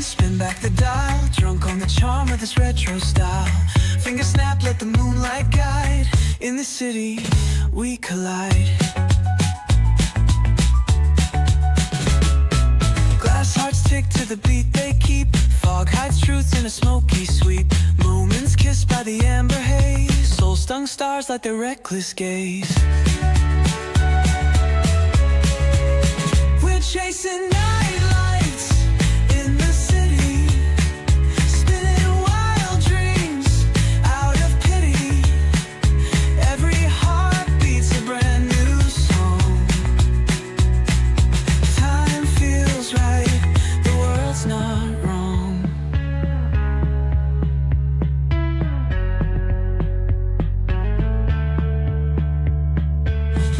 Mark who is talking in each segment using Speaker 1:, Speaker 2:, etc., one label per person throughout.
Speaker 1: then spin back the dial, drunk on the charm of this retro style. Finger snap, let the moonlight guide. In the city, we collide. Glass hearts tick to the beat they keep. Fog hides truth in a smoky sweep. Moments kissed by the amber haze. Soul-stung stars light their reckless gaze. We're chasing night lights in the city, spinning wild dreams out of pity. Every heart beats a brand new song. Time feels right, the world's not wrong.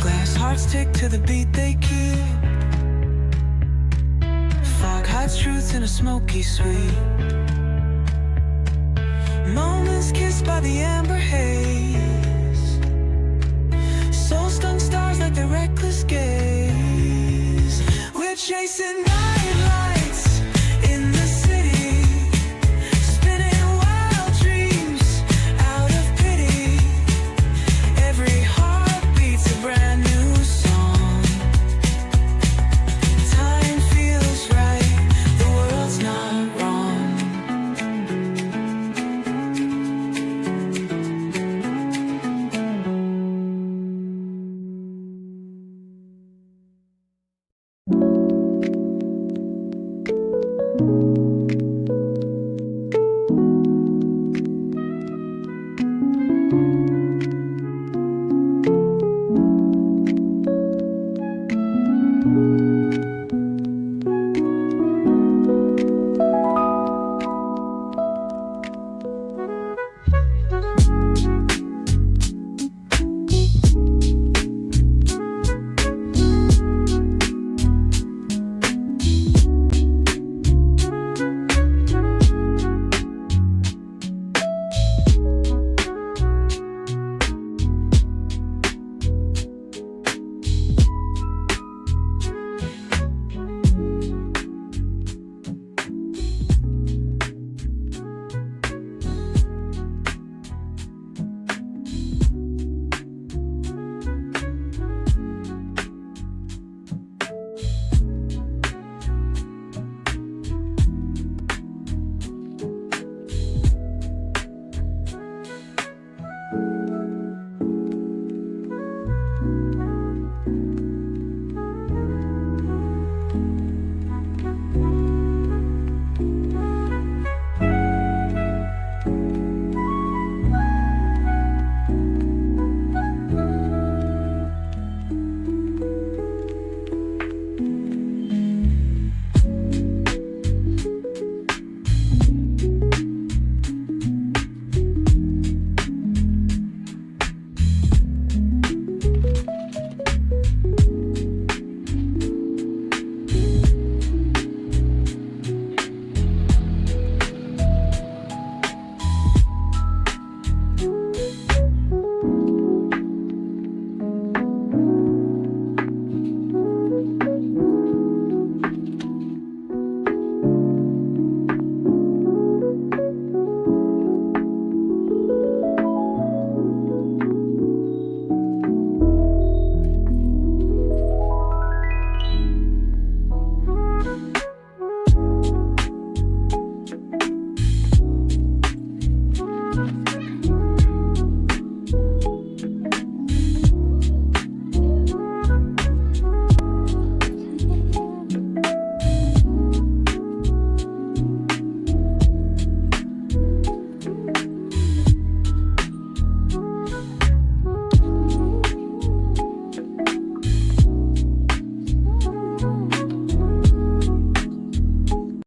Speaker 1: Glass hearts tick to the beat they keep. Fog hides truth in a smoky sweep. Moments kissed by the amber haze. Soul-stung stars like their reckless gaze. We're chasing night lights in the city, spinning wild dreams out of pity. Every heart beats a brand new song. Time feels right, the world's not wrong.